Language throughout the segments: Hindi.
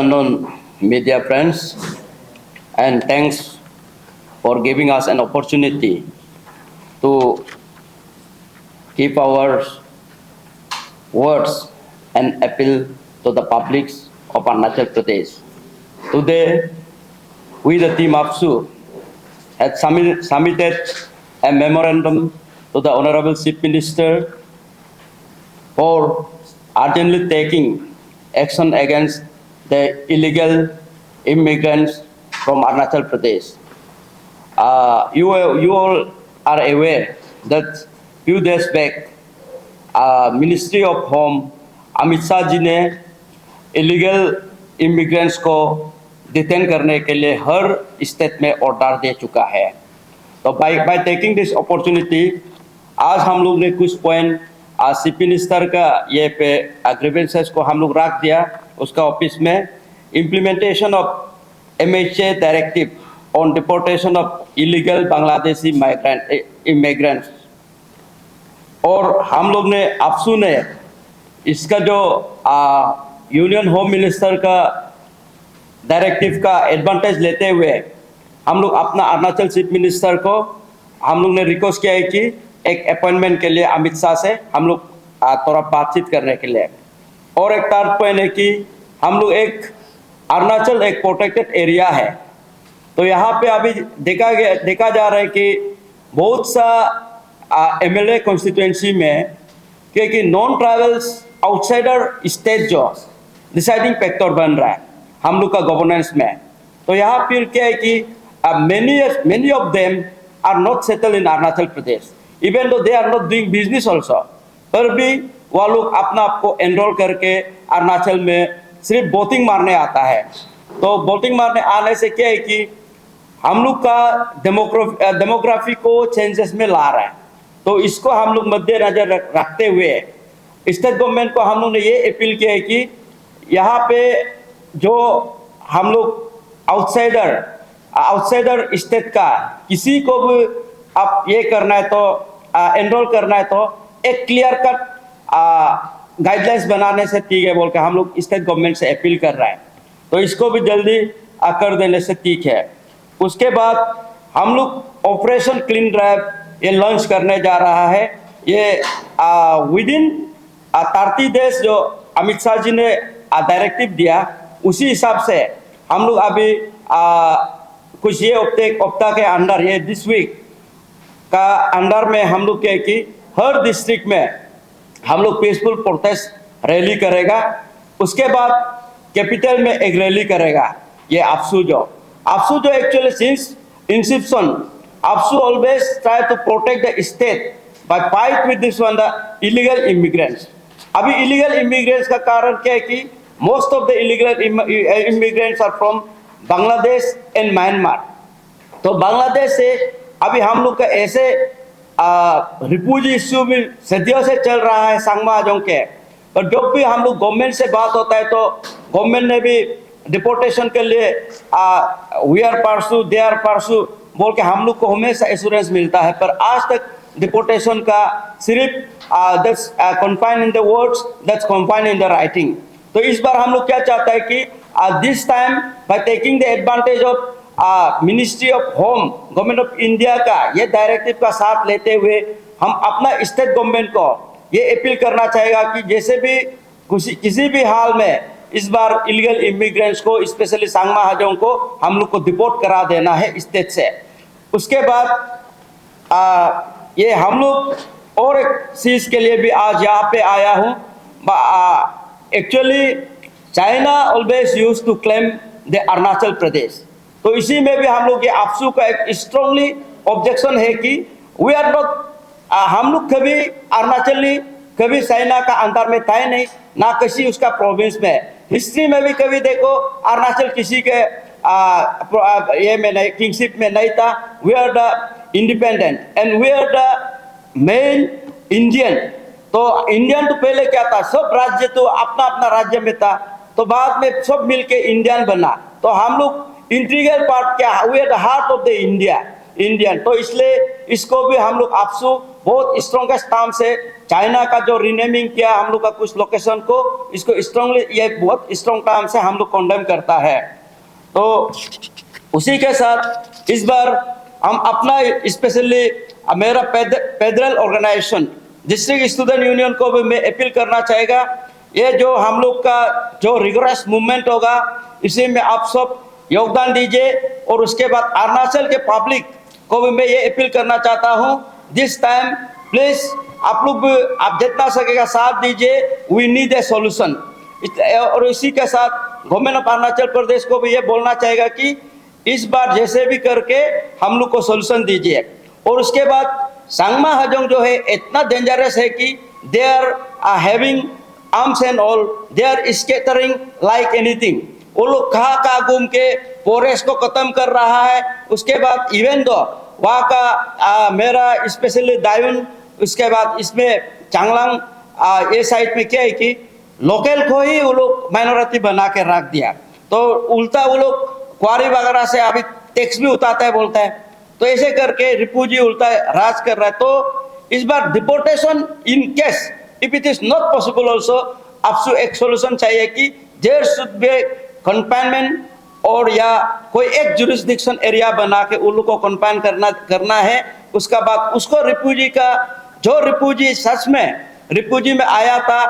Afternoon, media friends, and thanks for giving us an opportunity to keep our words and appeal to the publics of Arunachal Pradesh. Today, we, the team APSU, had submitted a memorandum to the Honorable Chief Minister for urgently taking action against the illegal immigrants from Arunachal Pradesh. You all are aware that few days back, Ministry of Home Amit Shah ji ने इलीगल इमिग्रेंट्स को डिटेन करने के लिए हर स्टेट में ऑर्डर दे चुका है। तो बाय टेकिंग दिस अपॉर्चुनिटी आज हम लोग ने कुछ पॉइंट चीफ मिनिस्टर का ये पे ग्रीवेंसेस को हम लोग रख दिया उसका ऑफिस में। Implementation of MHA directive on deportation of illegal Bangladeshi immigrants, और हम लोग ने APSU ने इसका जो यूनियन होम मिनिस्टर का डायरेक्टिव का एडवांटेज लेते हुए हम लोग अपना अरुणाचल चीफ मिनिस्टर को हम लोग ने रिक्वेस्ट किया है कि एक अपॉइंटमेंट के लिए अमित शाह से हम लोग थोड़ा बातचीत करने के लिए। और एक थर्ड पॉइंट है कि हम लोग अरुणाचल एक प्रोटेक्टेड एरिया है, तो यहाँ पे अभी देखा जा रहा है कि बहुत सा MLA कॉन्स्टिट्यूएंसी में क्योंकि नॉन ट्रैवल्स आउटसाइडर स्टेट जो डिसाइडिंग फैक्टर बन रहा है हम लोग का गवर्नेंस में। तो यहाँ फिर क्या है कि many of them are not settled in Arunachal Pradesh, even though they are not doing business also, पर भी वह लोग अपना आपको एनरोल करके अरुणाचल में सिर्फ वोटिंग मारने आता है। तो वोटिंग मारने आने से क्या है कि हम लोग का डेमोग्राफी को चेंजेस में ला रहा है। तो इसको हम लोग मद्देनजर रखते हुए स्टेट गवर्नमेंट को हम लोग ने ये अपील किया है कि यहाँ पे जो हम लोग आउटसाइडर स्टेट का किसी को भी आप ये करना है तो एनरोल करना है तो एक क्लियर कट गाइडलाइंस बनाने से ठीक है बोल के हम लोग स्टेट गवर्नमेंट से अपील कर रहा है। तो इसको भी जल्दी कर देने से ठीक है। उसके बाद हम लोग ऑपरेशन क्लीन ड्राइव ये लॉन्च करने जा रहा है। ये विदिन 30 डेज जो अमित शाह जी ने डायरेक्टिव दिया उसी हिसाब से हम लोग अभी कुछ ये हफ्ता के अंदर ये दिस वीक का अंदर में हम लोग क्या कि हर डिस्ट्रिक्ट में हम लोग पीसफुल प्रोटेस्ट रैली करेगा। उसके बाद कैपिटल में एक रैली करेगा। ये APSU जो actually since Inception APSU always try to protect the state by fight with this one the illegal immigrants। अभी illegal immigrants का कारण क्या है कि most of the illegal immigrants are from Bangladesh and Myanmar। तो बांग्लादेश से अभी हम लोग का ऐसे रिफ्यूजी इश्यू भी सदियों से चल रहा है संगमाजों के, पर जब भी हम लोग गवर्नमेंट से बात होता है तो गवर्नमेंट ने भी डिपोर्टेशन के लिए we are pursue they are pursue बोल के हम लोग को हमेशा एश्योरेंस मिलता है, पर आज तक डिपोर्टेशन का सिर्फ that's confined in the words, that's confined in the writing. तो इस बार हम लोग क्या चाहता है कि this time by taking the advantage of ministry of home government of India का ये डायरेक्टिव का साथ लेते हुए हम अपना स्टेट गवर्नमेंट को ये अपील करना चाहेगा कि जैसे भी किसी भी हाल में इस बार इलीगल इमिग्रेंट्स को स्पेशली सांगमा हाजों को हम लोग को डिपोर्ट करा देना है स्टेट से। उसके बाद ये हम लोग और एक चीज के लिए भी आज यहाँ पे आया हूँ। Actually China always use to claim the Arunachal Pradesh, तो इसी में भी हम लोग ये APSU का एक स्ट्रांगली ऑब्जेक्शन है कि वी आर नॉट हम लोग कभी अरुणाचली कभी चाइना का अंदर में था नहीं ना किसी उसका प्रोविंस में। हिस्ट्री में भी कभी देखो अरुणाचल किसी के ये में नहीं किंगशिप में नहीं था। We are the independent and we are the main Indian. तो इंडियन तो पहले क्या था, सब राज्य तो अपना अपना राज्य में था, तो बाद में सब मिलके इंडियन बना। तो हम लोग इंटीग्रल पार्ट क्या, we are the heart of the Indian. तो इसलिए इसको भी हम लोग APSU बहुत स्ट्रॉन्गेस्ट टर्म से चाइना का जो रीनेमिंग किया हम लोग का कुछ लोकेशन को, इसको स्ट्रांगली, ये बहुत स्ट्रांग काम से हम लोग कंडेम करता है। तो उसी के साथ इस बार हम अपना स्पेशली मेरा federal organization district student union को भी मैं अपील करना चाहेगा, ये जो हम लोग का जो रिगोरस मूवमेंट होगा इसी में आप सब योगदान दीजिए। और उसके बाद अरुणाचल के पब्लिक को भी मैं ये अपील करना चाहता हूँ, दिस टाइम प्लीज आप लोग आप जितना सकेगा साथ दीजिए, वी नीड ए सॉल्यूशन। और इसी के साथ गवर्नमेंट ऑफ अरुणाचल प्रदेश को भी ये बोलना चाहेगा कि इस बार जैसे भी करके हम लोग को सॉल्यूशन दीजिए। और उसके बाद सांगमा हाजोंग जो है इतना डेंजरस है कि they are having arms and all, they are scattering like anything. वो लोग कहाँ घूम के फॉरेस्ट को खत्म कर रहा है। उसके बाद इवन दो वहाँ का मेरा स्पेशली दायुन, उसके बाद इसमें चांगलांग ये साइड में क्या है कि लोकल को ही वो लोग माइनॉरिटी बना के रख दिया। तो उल्टा वो लोग क्वारी वगैरह से अभी टैक्स भी उठाता है बोलता है। तो ऐसे करके रिफ्यूजी उल्टा राज कर रहा है। तो इस बार deportation in case if it is not possible also, आपसे एक सोल्यूशन चाहिए कि देयर शुड बी कन्फाइनमेंट, और या कोई एक जुरिस्डिक्शन एरिया बना के उन लोग को कन्फाइन करना है। उसका बाद उसको रिफ्यूजी का जो रिफ्यूजी सच में रिफ्यूजी में आया था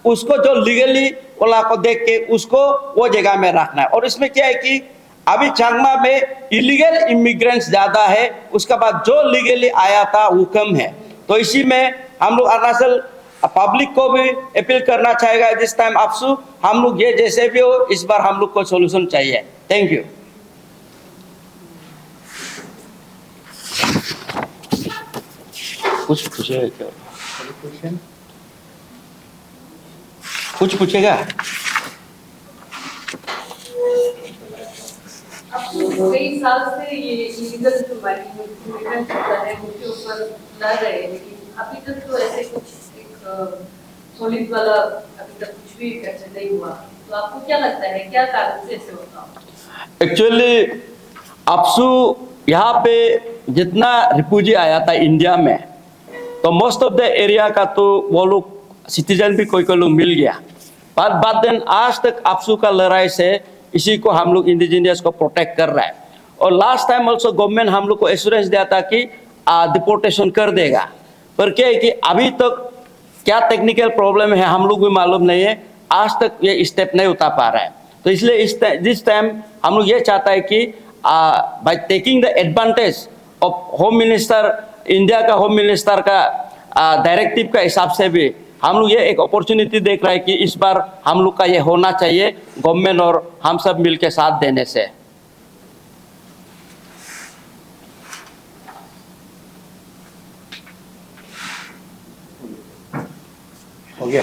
उसको जो लीगली वाला को देख के उसको वो जगह में रखना है। और इसमें क्या है कि अभी चांगमा में इलीगल इमिग्रेंट्स ज्यादा है, उसके बाद जो लीगली आया था वो कम है। तो इसी में हम लोग अरुणाचल पब्लिक को भी अपील करना चाहेगा, जिस टाइम आपसू हम लोग ये जैसे भी हो इस बार हम लोग को सॉल्यूशन चाहिए। Thank you. कुछ पूछेगा क्या? कुछ पूछेगा? कई साल से ये इलीगल जो माइग्रेंट होता है उनके ऊपर लड़ रहे हैं, लेकिन अभी तक तो ऐसे कुछ एक सॉलिड वाला अभी तक कुछ भी एक्शन नहीं हुआ। तो आपको क्या लगता है क्या कारण से ऐसे होता है? एक्चुअली आपसू यहाँ पे जितना रिफ्यूजी आया था इंडिया में, तो मोस्ट ऑफ द एरिया का तो वो लोग सिटीजन भी कोई लोग मिल गया। बाद दिन आज तक आपसू का लड़ाई से इसी को हम लोग इंडिजिनियस को प्रोटेक्ट कर रहा है। और लास्ट टाइम ऑल्सो गवर्नमेंट हम लोग को एश्योरेंस दिया था कि डिपोर्टेशन कर देगा। पर क्या है कि अभी तक क्या टेक्निकल प्रॉब्लम है हम लोग भी मालूम नहीं है, आज तक ये स्टेप नहीं उठा पा रहा है। तो इसलिए दिस टाइम हम लोग ये चाहता है कि by taking the advantage of home minister, India का होम मिनिस्टर का डायरेक्टिव का हिसाब से भी हम लोग ये एक अपॉर्चुनिटी देख रहे हैं कि इस बार हम लोग का ये होना चाहिए गवर्नमेंट और हम सब मिलके साथ देने से। हो गया?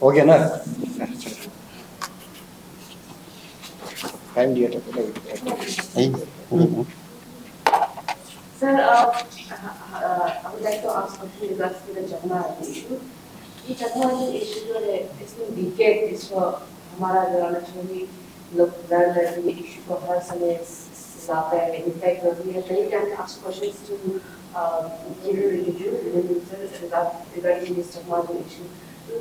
हो गया ना? टाइम दिया था। Sir, I would like to ask a question regards to the Jagma issue. ये Jagma issue जो है इसमें decade इसको हमारा जो अरुणाचली लोग लड़ रहे हैं, इशू को हर समय लाता है। In fact, we have many times asked questions to Kiran Rijiju regarding this Jagma issue. तो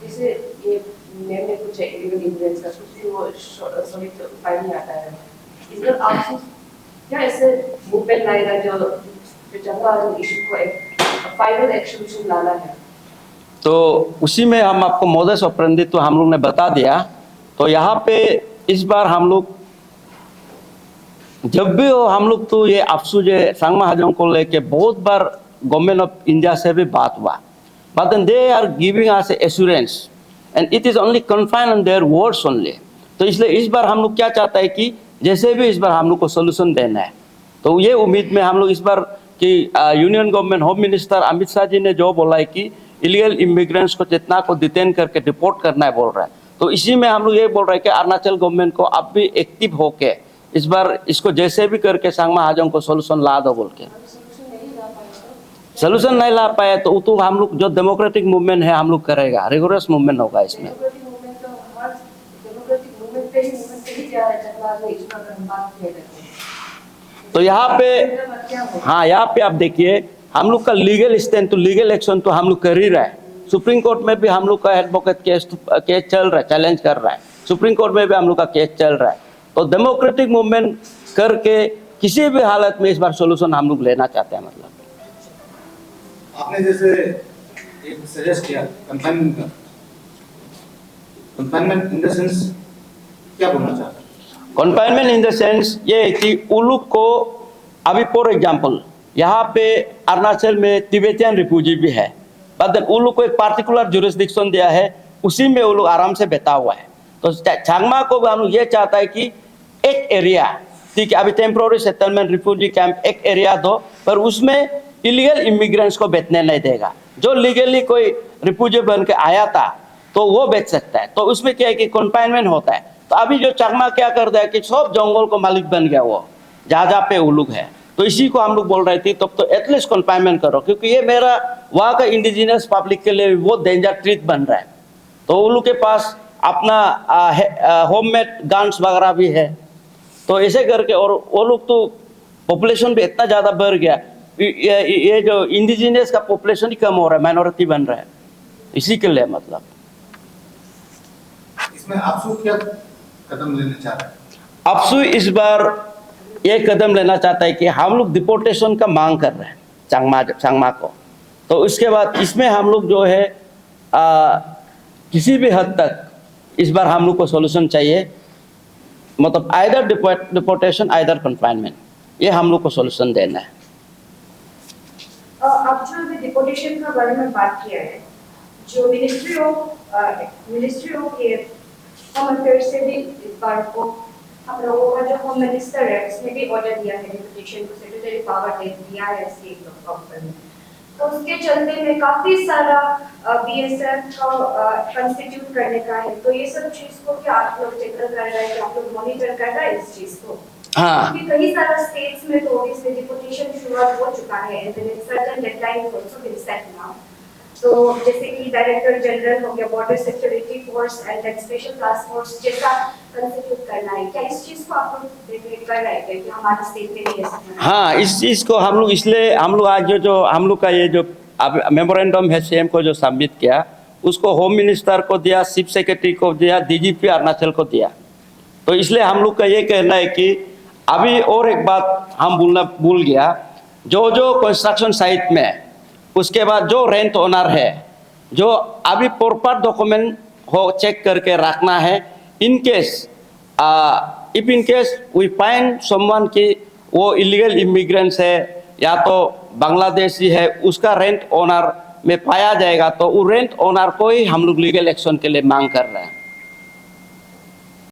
जैसे ये नेम में कुछ illegal immigrants का कुछ भी वो सॉलिड उपाय नहीं आता है। इस बार आपसे क्या ऐसे मूवमेंट लाएगा जो जगह इशू को एक फाइनल एक्शन लाना है? तो उसी में हम आपको मोडस ऑपरेंडी तो हम लोग ने बता दिया। तो यहाँ पे इस बार हम लोग जब भी हो हम लोग तो ये आपसू जो सांगमा हाजोंग को लेके बहुत बार गवर्नमेंट ऑफ इंडिया से भी बात हुआ, but they are giving us assurance and it is only confined on their words only. तो इसलिए इस बार हम लोग क्या चाहता है कि जैसे भी इस बार हम लोग को सोल्यूशन देना है। तो ये उम्मीद में हम लोग इस बार कि union government home minister Amit Shah ji ने जो बोला है कि इलीगल इमिग्रेंट्स को जितना को डिटेन करके डिपोर्ट करना है बोल रहा है। तो इसी में हम लोग ये बोल रहे हैं कि अरुणाचल गवर्नमेंट को अब भी एक्टिव होके इस बार इसको जैसे भी करके सांगमा हाजोंग को सोल्यूशन ला दो बोल के। सोल्यूशन नहीं ला पाए तो हम लोग जो डेमोक्रेटिक मूवमेंट है हम लोग करेगा, रिगोरस मूवमेंट होगा इसमें। तो यहाँ पे हाँ, यहाँ पे आप देखिए हम लोग का लीगल स्टैंड तो लीगल एक्शन तो हम लोग कर ही रहा है। सुप्रीम कोर्ट में भी हम लोग का एडवोकेट केस चल रहा है, चैलेंज कर रहा है। सुप्रीम कोर्ट में भी हम लोग का केस चल रहा है। तो डेमोक्रेटिक मूवमेंट करके किसी भी हालत में इस बार सोल्यूशन हम लोग लेना चाहते हैं। मतलब आपने जैसे एक सजेस्ट किया कंफाइनमेंट का, कंफाइनमेंट इन द सेंस क्या बोलना चाहते हैं? कन्फाइनमेंट इन द सेंस ये है कि उलुक को अभी फॉर एग्जाम्पल यहाँ पे अरुणाचल में तिब्बतियन रिफ्यूजी भी है, बट उलुक को एक पार्टिकुलर जुरिस्डिक्शन दिया है, उसी में वो लोग आराम से बैठा हुआ है। तो चांगमा को हम लोग ये चाहता है कि एक एरिया, ठीक है, अभी टेम्पोररी सेटलमेंट रिफ्यूजी कैंप एक एरिया दो, पर उसमें इलीगल इमिग्रेंट्स को बैठने नहीं देगा। जो लीगली कोई रिफ्यूजी बन के आया था तो वो बैठ सकता है। तो उसमें क्या है कि कन्फाइनमेंट होता है। तो अभी जो चांगमा क्या करता है कि सब जंगल को मालिक बन गया, वो जहाँ पे उलुक है। तो इसी को हम लोग बोल रहे थे तब तो एटलीस्ट कन्फाइनमेंट करो, क्योंकि ये मेरा वहाँ का इंडिजिनियस पब्लिक के लिए बहुत डेंजर ट्रीट बन रहा है। तो उलुक के पास अपना होममेड गन्स वगैरह भी है। तो ऐसे करके, और वो लोग तो पॉपुलेशन भी इतना ज़्यादा बढ़ गया, ये जो इंडिजिनियस का पॉपुलेशन ही कम हो रहा है, माइनॉरिटी बन रहा है। इसी के लिए मतलब इसमें आपसू क्या कदम लेना चाह रहे हैं? अपसू इस बार ये कदम लेना चाहता है कि हम लोग डिपोर्टेशन का मांग कर रहे हैं चांगमा को। तो उसके बाद इसमें हम लोग जो है किसी भी हद तक इस बार हम लोग को सॉल्यूशन चाहिए, मतलब आइदर डिपोर्टेशन आइदर कन्फाइनमेंट, ये हम लोग को सॉल्यूशन देना है। अब जो अभी डिपोर्टेशन का बारे में बात किया है, जो मिनिस्ट्री ऑफ होम अफेयर्स से भी इस बार को हम लोगों का जो होम मिनिस्टर है उसने भी ऑर्डर दिया है डिपोर्टेशन को सेक्रेटरी पावर दे दिया है स्टेट गवर्नमेंट। तो उसके चलते में काफी सारा बीएसएफ का कंस्टिट्यूट करने का है। तो ये सब चीज को क्या आप लोग टैकल कर रहे हैं, आप लोग मॉनिटर कर रहे हैं इस चीज को? हाँ, क्योंकि कई सारा स्टेट्स में तो इसमें डिपोर्टेशन शुरुआत हो चुका है and then certain deadline is also been set now. तो जैसे कि डायरेक्टर जनरल हो गया, border security force and that special task force जैसा कंस्टिट्यूट करना है, क्या इस चीज को आप लोग कर रहे हैं कि हमारे स्टेट में भी ऐसा करना है? हाँ, इस चीज़ को हम लोग इसलिए हम लोग आज जो हम लोग का ये जो मेमोरेंडम है सीएम को जो सबमिट किया, उसको होम मिनिस्टर को दिया, चीफ सेक्रेटरी को दिया, डीजीपी अरुणाचल को दिया। तो इसलिए हम लोग का ये कहना है कि अभी और एक बात हम भूल गया, जो कंस्ट्रक्शन साइट में, उसके बाद जो रेंट ओनर है, जो अभी प्रॉपर डॉक्यूमेंट हो चेक करके रखना है। In case if in case we find someone कि वो इलीगल इमिग्रेंट्स है या तो बांग्लादेशी है, उसका रेंट ओनर में पाया जाएगा तो वो रेंट ओनर को ही हम लोग लीगल एक्शन के लिए मांग कर रहे हैं।